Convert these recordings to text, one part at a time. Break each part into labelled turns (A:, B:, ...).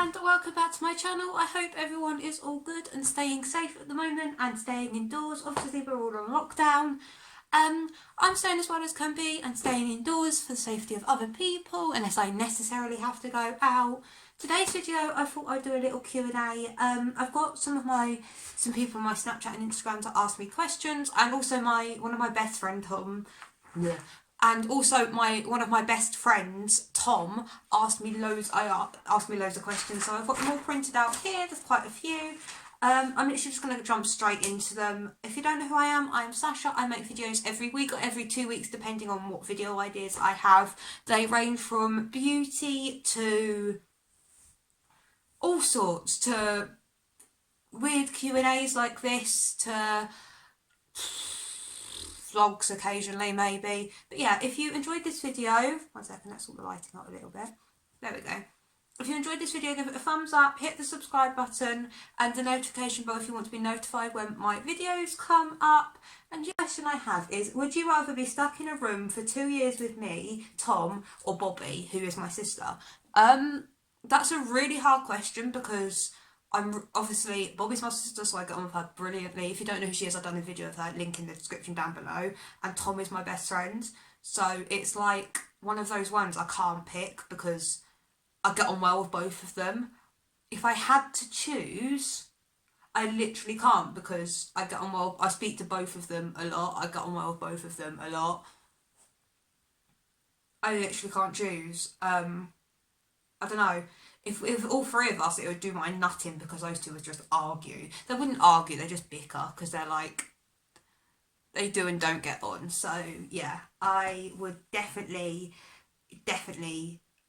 A: and welcome back to my channel. I hope everyone is all good and staying safe at the moment and staying indoors. Obviously we're all on lockdown. I'm staying as well as can be and staying indoors for the safety of other people unless I necessarily have to go out. Today's video I thought I'd do a little Q&A. I've got some people on my Snapchat and Instagram to ask me questions, and also one of my best friend Tom. Yeah. And also one of my best friends, Tom, asked me loads of questions, so I've got them all printed out here. There's quite a few. I'm literally just going to jump straight into them. If you don't know who I am Sasha. I make videos every week or every 2 weeks, depending on what video ideas I have. They range from beauty to all sorts, to weird Q&As like this, to vlogs occasionally maybe. But yeah, if you enjoyed this video, 1 second, let's sort the lighting up a little bit. There we go. If you enjoyed this video, give it a thumbs up, hit the subscribe button and the notification bell if you want to be notified when my videos come up. And the question I have is, would you rather be stuck in a room for 2 years with me, Tom, or Bobby, who is my sister? That's a really hard question because Bobby's my sister, so I get on with her brilliantly. If you don't know who she is, I've done a video of her, link in the description down below. And Tom is my best friend. So it's like one of those ones I can't pick because I get on well with both of them. If I had to choose, I literally can't because I get on well. I speak to both of them a lot. I get on well with both of them a lot. I literally can't choose. I don't know. If all three of us, it would do my nutting because those two would just argue. They wouldn't argue, they just bicker because they're like, they do and don't get on. So yeah, I would definitely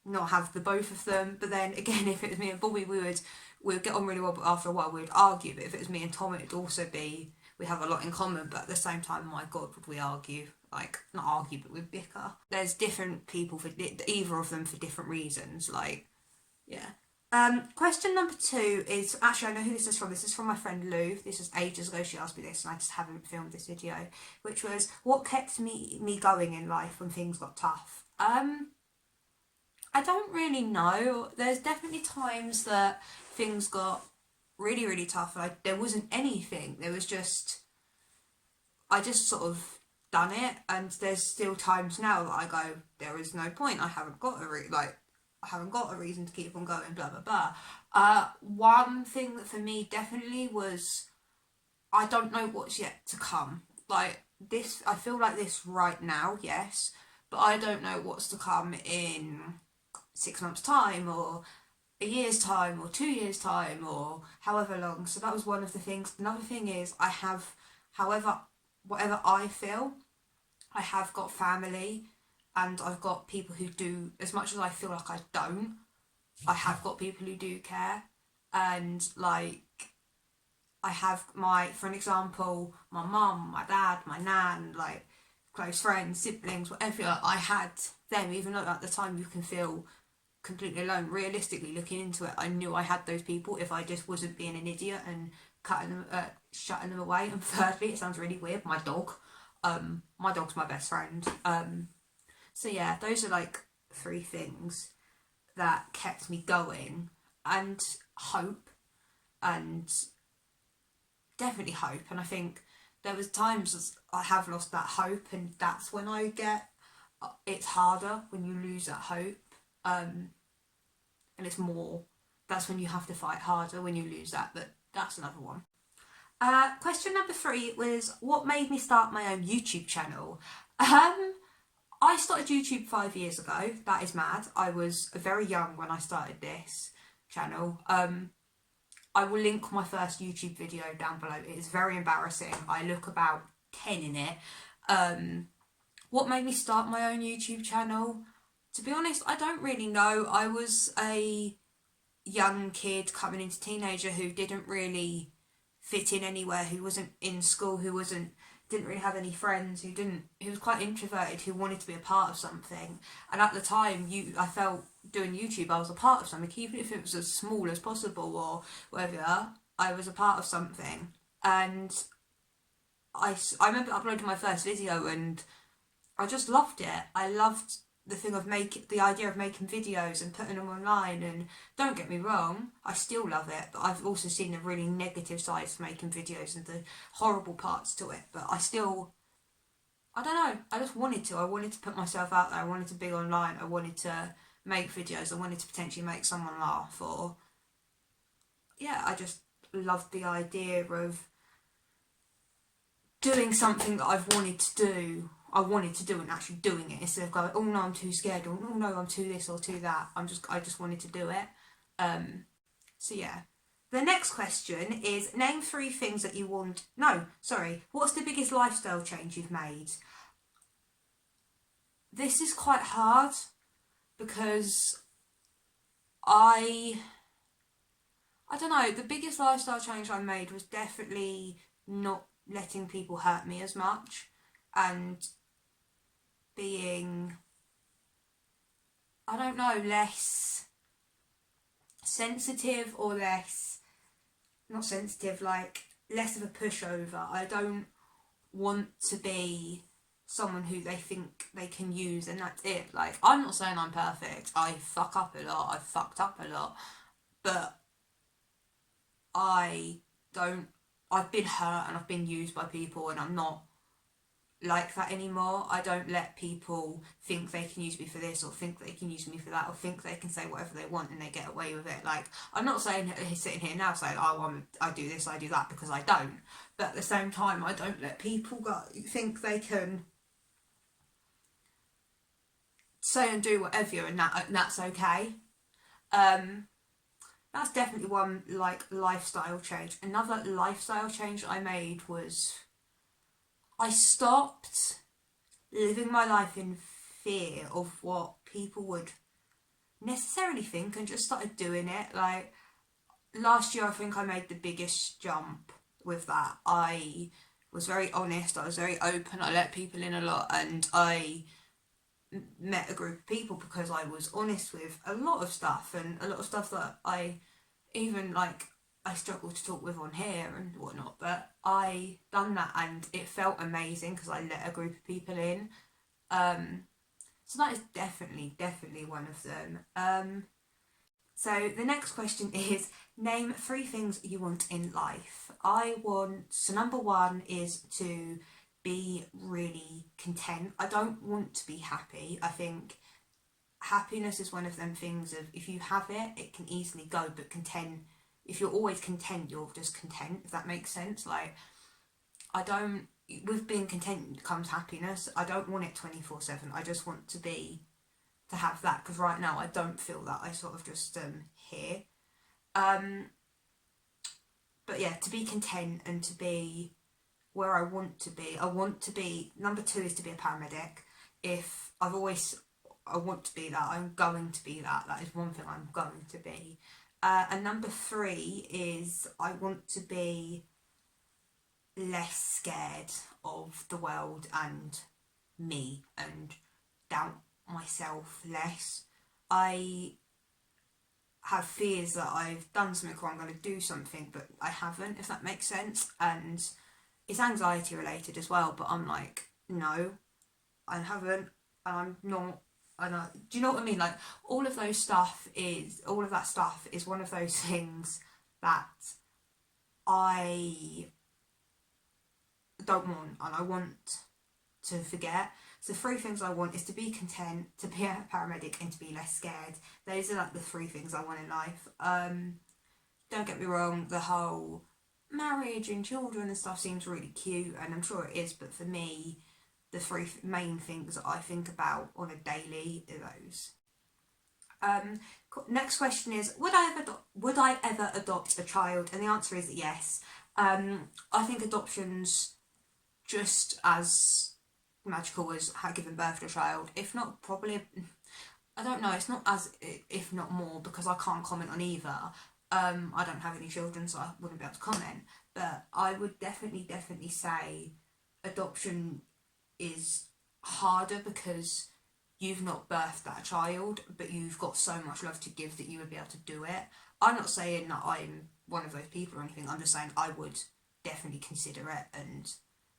A: not have the both of them. But then again, if it was me and Bobby, we would get on really well, but after a while we would argue. But if it was me and Tom, it'd also be, we have a lot in common, but at the same time, my God, would we argue. Like, not argue, but we'd bicker. There's different people for either of them for different reasons, like, yeah. Question number 2 is, actually I know who this is from. This is from my friend Lou. This was ages ago she asked me this and I just haven't filmed this video, which was, what kept me going in life when things got tough? I don't really know. There's definitely times that things got really, really tough. Like, there wasn't anything. There was just, I just sort of done it. And there's still times now that I go, there is no point. I haven't got a reason to keep on going, blah, blah, blah. One thing that for me definitely was, I don't know what's yet to come. Like, this, I feel like this right now, yes, but I don't know what's to come in 6 months' time, or a year's time, or 2 years' time, or however long. So that was one of the things. Another thing is, I have, whatever I feel, I have got family, and I've got people who do, as much as I feel like I don't, I have got people who do care. And like, I have for an example, my mum, my dad, my nan, like close friends, siblings, whatever, I had them, even though at the time you can feel completely alone. Realistically, looking into it, I knew I had those people if I just wasn't being an idiot and shutting them away. And thirdly, it sounds really weird, my dog's my best friend. So yeah, those are like 3 things that kept me going, and hope, and definitely hope. And I think there was times I have lost that hope, and that's when it's harder when you lose that hope, and that's when you have to fight harder when you lose that, but that's another one. Question number 3 was, what made me start my own YouTube channel? I started YouTube 5 years ago. That is mad. I was very young when I started this channel. I will link my first YouTube video down below. It is very embarrassing. I look about 10 in it. What made me start my own YouTube channel? To be honest, I don't really know. I was a young kid coming into teenager who didn't really fit in anywhere, who wasn't in school, who didn't really have any friends, who was quite introverted, who wanted to be a part of something. And at the time, I felt doing YouTube, I was a part of something, even if it was as small as possible or whatever, I was a part of something. And I remember uploading my first video and I just loved it. I loved the thing of the idea of making videos and putting them online, and don't get me wrong, I still love it, but I've also seen the really negative sides to making videos and the horrible parts to it. But I don't know, I just wanted to put myself out there. I wanted to be online. I wanted to make videos. I wanted to potentially make someone laugh, or yeah, I just loved the idea of doing something that I've wanted to do. I wanted to do and actually doing it, instead of going, oh no, I'm too scared, or oh no, I'm too this or too that. I just wanted to do it. So yeah. The next question is, name 3 things that you want. No, sorry. What's the biggest lifestyle change you've made? This is quite hard because I don't know. The biggest lifestyle change I made was definitely not letting people hurt me as much, and being, I don't know, less sensitive, or not sensitive, like less of a pushover. I don't want to be someone who they think they can use and that's it. Like, I'm not saying I'm perfect. I fuck up a lot. I've fucked up a lot. But I've been hurt and I've been used by people, and I'm not like that anymore. I don't let people think they can use me for this, or think they can use me for that, or think they can say whatever they want and they get away with it. Like, I'm not saying, sitting here now saying, oh, I do this, I do that, because I don't. But at the same time, I don't let people think they can say and do whatever, and that's okay. That's definitely one, like, lifestyle change. Another lifestyle change I made was I stopped living my life in fear of what people would necessarily think, and just started doing it. Like, last year I think I made the biggest jump with that. I was very honest, I was very open, I let people in a lot, and I met a group of people because I was honest with a lot of stuff, and a lot of stuff that I even, like, I struggle to talk with on here and whatnot, but I done that and it felt amazing because I let a group of people in. So that is definitely one of them. So the next question is, name 3 things you want in life. So number 1 is to be really content. I don't want to be happy. I think happiness is one of them things of, if you have it, it can easily go, but content, if you're always content, you're just content, if that makes sense. Like, with being content comes happiness. I don't want it 24/7. I just want to have that, because right now I don't feel that. I sort of just here. But yeah, to be content and to be where I want to be. Number 2 is to be a paramedic. I want to be that. I'm going to be that. That is one thing I'm going to be. And number 3 is I want to be less scared of the world and me, and doubt myself less. I have fears that I've done something or I'm going to do something, but I haven't, if that makes sense. And it's anxiety related as well, but I'm like, no, I haven't, and I'm not. Do you know what I mean? Like, all of that stuff is one of those things that I don't want, and I want to forget. So 3 things I want is to be content, to be a paramedic, and to be less scared. Those are like the 3 things I want in life. Don't get me wrong, the whole marriage and children and stuff seems really cute, and I'm sure it is, but for me, the 3 main things that I think about on a daily are those. Next question is, would I ever adopt a child? And the answer is yes. I think adoption's just as magical as giving birth to a child, if not probably, I don't know, it's not as, if not more, because I can't comment on either. I don't have any children, so I wouldn't be able to comment, but I would definitely say adoption is harder because you've not birthed that child, but you've got so much love to give that you would be able to do it. I'm not saying that I'm one of those people or anything, I'm just saying I would definitely consider it, and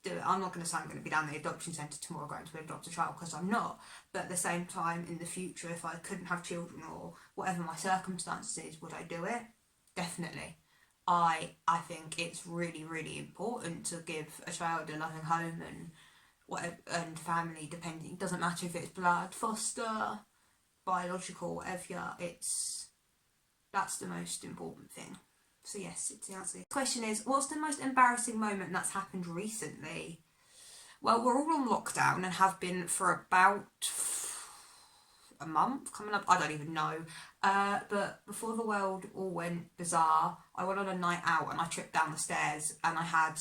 A: do it. I'm not going to say I'm going to be down the adoption centre tomorrow going to adopt a child, because I'm not. But at the same time, in the future, if I couldn't have children or whatever my circumstances, would I do it? Definitely. I think it's really, really important to give a child a loving home and whatever, and family, depending. It doesn't matter if it's blood, foster, biological, whatever. That's the most important thing. So yes, it's the answer. The question is, what's the most embarrassing moment that's happened recently? Well, we're all on lockdown and have been for about a month coming up. I don't even know. But before the world all went bizarre, I went on a night out and I tripped down the stairs and I had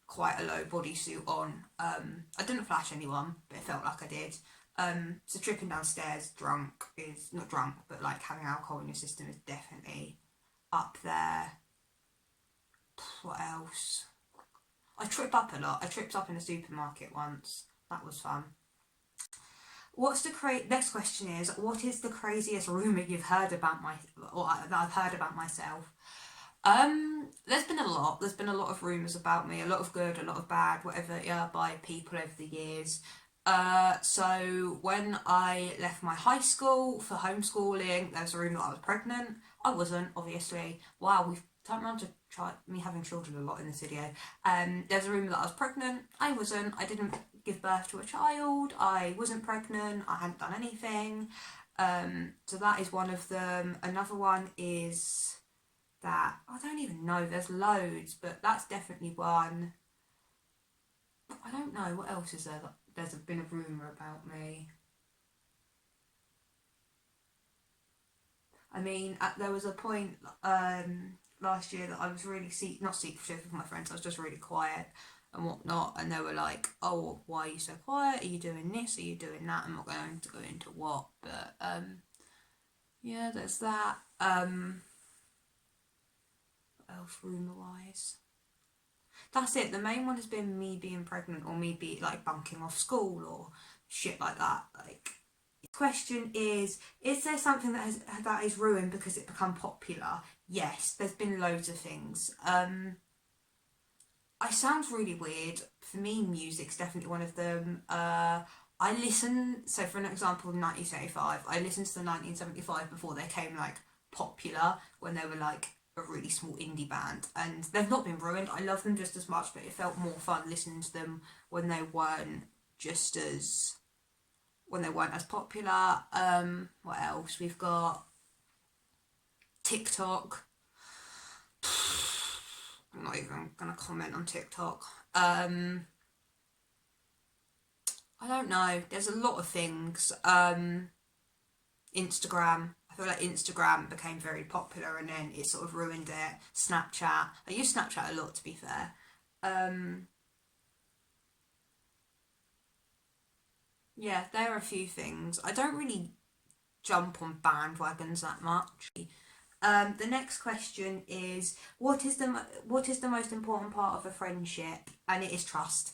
A: quite a low bodysuit on. I didn't flash anyone, but it felt like I did. So tripping downstairs drunk is not drunk, but like having alcohol in your system is definitely up there. What else? I trip up a lot. I tripped up in a supermarket once. That was fun. Next question is, what is the craziest rumour you've heard about that I've heard about myself? There's been a lot. There's been a lot of rumours about me, a lot of good, a lot of bad, whatever, yeah, by people over the years. So when I left my high school for homeschooling, there was a rumour that I was pregnant. I wasn't, obviously. Wow, we've turned around to try me having children a lot in this video. There's a rumour that I was pregnant. I wasn't. I didn't give birth to a child. I wasn't pregnant. I hadn't done anything. So that is one of them. Another one is that I don't even know. There's loads, but that's definitely one. I don't know what else is there. There's been a rumour about me. I mean, there was a point last year that I was really not secretive with my friends. I was just really quiet and whatnot, and they were like, "Oh, why are you so quiet? Are you doing this? Are you doing that?" I'm not going to go into what, but yeah, there's that. What else, rumour wise? That's it. The main one has been me being pregnant or me like bunking off school or shit like that. Like, question is there something that is ruined because it become popular? Yes, there's been loads of things. I sound really weird. For me, music's definitely one of them. I listen, so for an example, 1975, I listened to the 1975 before they came like popular, when they were like a really small indie band, and they've not been ruined. I love them just as much, but it felt more fun listening to them when they weren't as popular. What else? We've got TikTok. I'm not even gonna comment on TikTok. I don't know. There's a lot of things. Instagram. I feel like Instagram became very popular and then it sort of ruined it. Snapchat. I use Snapchat a lot, to be fair. Yeah, there are a few things. I don't really jump on bandwagons that much. The next question is, what is the most important part of a friendship? And it is trust.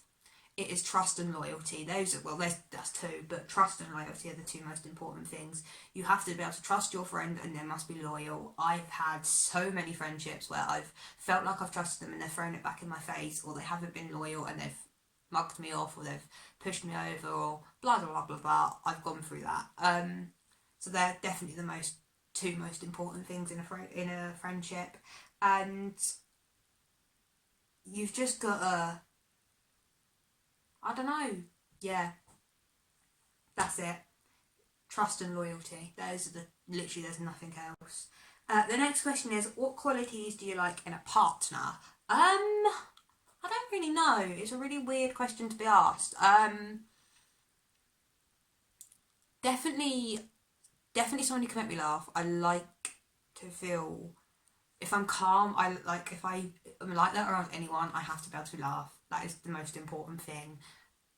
A: It is trust and loyalty. That's two, but trust and loyalty are the two most important things. You have to be able to trust your friend and they must be loyal. I've had so many friendships where I've felt like I've trusted them and they've thrown it back in my face, or they haven't been loyal and they've mugged me off, or they've pushed me over, or blah blah blah blah blah. I've gone through that. So they're definitely the two most important things in a friendship, and you've just gotta, I don't know, yeah, that's it. Trust and loyalty. There's nothing else. The next question is, what qualities do you like in a partner? I don't really know. It's a really weird question to be asked. Definitely someone who can make me laugh. I like to feel, if I'm calm, if I am like that around anyone, I have to be able to laugh. That is the most important thing.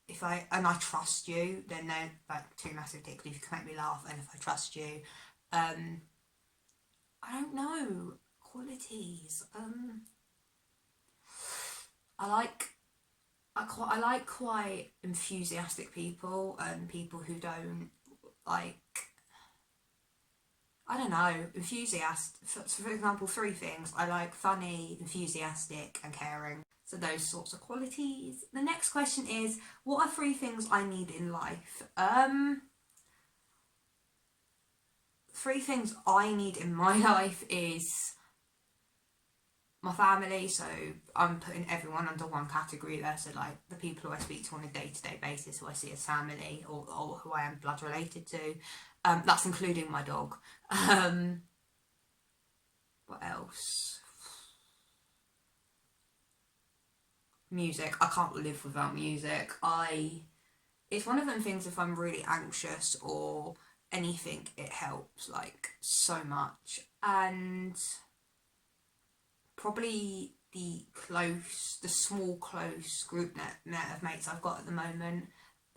A: If I trust you, then they're like two massive dicks. If you can make me laugh, and if I trust you, I don't know, qualities. I like quite enthusiastic people, and people who don't like, I don't know, enthusiast. For example, three things. I like funny, enthusiastic, and caring. So those sorts of qualities. The next question is, what are 3 things I need in life? 3 things I need in my life is my family, so I'm putting everyone under one category there, so like the people who I speak to on a day-to-day basis, who I see as family, or who I am blood related to. That's including my dog. What else? Music. I can't live without music. It's one of them things, if I'm really anxious or anything, it helps like so much. And probably the small close group net of mates I've got at the moment.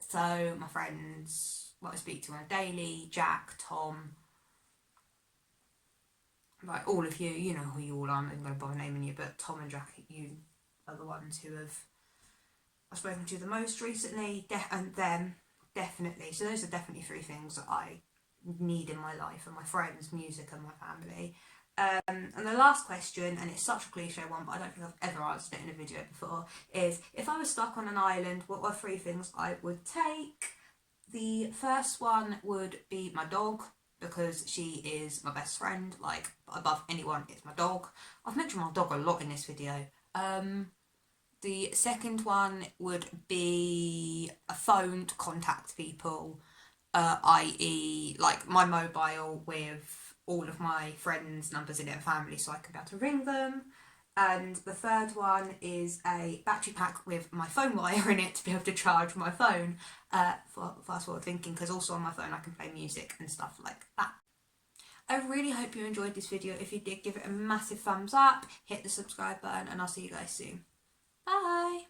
A: So my friends, what I speak to on a daily, Jack, Tom, like all of you, you know who you all are. I'm not going to bother naming you, but Tom and Jack, you are the ones who I've spoken to the most recently, and them definitely. So those are definitely 3 things that I need in my life, and my friends, music, and my family. And the last question, and it's such a cliche one, but I don't think I've ever answered it in a video before, is if I was stuck on an island, what were 3 things I would take? The first one would be my dog, because she is my best friend, like above anyone, it's my dog. I've mentioned my dog a lot in this video. The second one would be a phone to contact people, i.e. like my mobile with all of my friends' numbers in it and family, so I can be able to ring them. And the third one is a battery pack with my phone wire in it to be able to charge my phone, for fast forward thinking, because also on my phone I can play music and stuff like that. I really hope you enjoyed this video. If you did, give it a massive thumbs up, hit the subscribe button, and I'll see you guys soon. Bye!